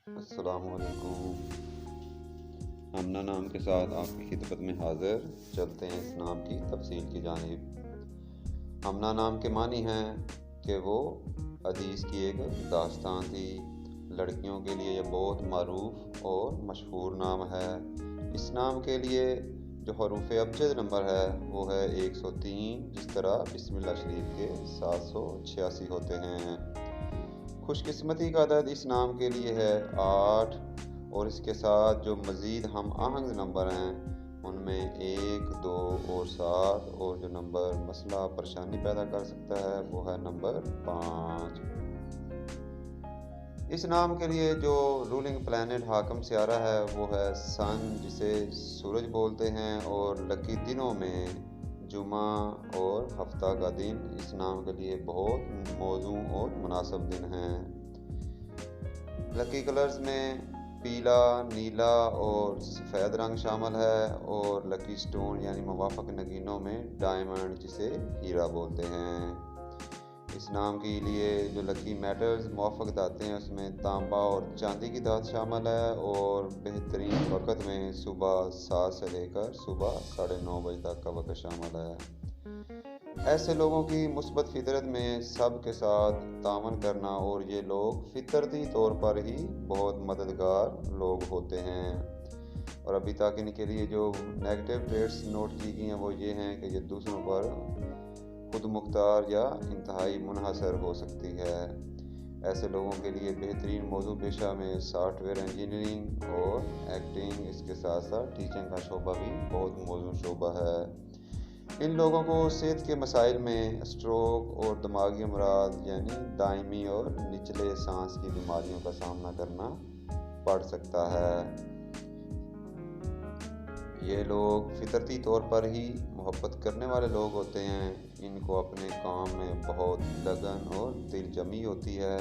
السلام علیکم۔ امنا نام کے ساتھ آپ کی خدمت میں حاضر، چلتے ہیں اس نام کی تفصیل کی جانب۔ امنا نام کے معنی ہیں کہ وہ حدیث کی ایک داستان تھی۔ لڑکیوں کے لیے یہ بہت معروف اور مشہور نام ہے۔ اس نام کے لیے جو حروف ابجد نمبر ہے وہ ہے 103، جس طرح بسم اللہ شریف کے 786 ہوتے ہیں۔ خوش قسمتی کا عدد اس نام کے لیے ہے 8، اور اس کے ساتھ جو مزید ہم آہنگ نمبر ہیں ان میں 1، 2 اور 7، اور جو نمبر مسئلہ پریشانی پیدا کر سکتا ہے وہ ہے نمبر 5۔ اس نام کے لیے جو رولنگ پلانٹ حاکم سیارہ ہے وہ ہے سن، جسے سورج بولتے ہیں، اور لکی دنوں میں جمعہ اور ہفتہ کا دن اس نام کے لیے بہت موزوں اور مناسب دن ہیں۔ لکی کلرز میں پیلا، نیلا اور سفید رنگ شامل ہے، اور لکی سٹون یعنی موافق نگینوں میں ڈائمنڈ، جسے ہیرا بولتے ہیں۔ اس نام کے لیے جو لکی میٹلز موافق دھاتیں ہیں اس میں تانبا اور چاندی کی دھات شامل ہے، اور بہترین وقت میں صبح 7 سے لے کر صبح 9:30 بجے تک کا وقت شامل ہے۔ ایسے لوگوں کی مثبت فطرت میں سب کے ساتھ تعاون کرنا، اور یہ لوگ فطرتی طور پر ہی بہت مددگار لوگ ہوتے ہیں۔ اور ابھی تک ان کے لیے جو نیگیٹو ٹریٹس نوٹ کی گئی ہیں وہ یہ ہیں کہ یہ دوسروں پر خود مختار یا انتہائی منحصر ہو سکتی ہے۔ ایسے لوگوں کے لیے بہترین موضوع پیشہ میں سافٹ ویئر انجینئرنگ اور ایکٹنگ، اس کے ساتھ ساتھ ٹیچنگ کا شعبہ بھی بہت موزوں شعبہ ہے۔ ان لوگوں کو صحت کے مسائل میں اسٹروک اور دماغی امراض یعنی دائمی اور نچلے سانس کی بیماریوں کا سامنا کرنا پڑ سکتا ہے۔ یہ لوگ فطرتی طور پر ہی محبت کرنے والے لوگ ہوتے ہیں۔ ان کو اپنے کام میں بہت لگن اور دل جمی ہوتی ہے۔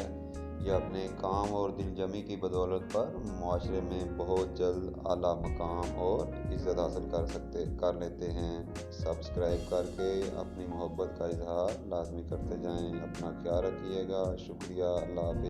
یہ اپنے کام اور دل جمی کی بدولت پر معاشرے میں بہت جلد اعلیٰ مقام اور عزت حاصل کر لیتے ہیں۔ سبسکرائب کر کے اپنی محبت کا اظہار لازمی کرتے جائیں۔ اپنا خیال رکھیے گا۔ شکریہ۔ اللہ حافظ۔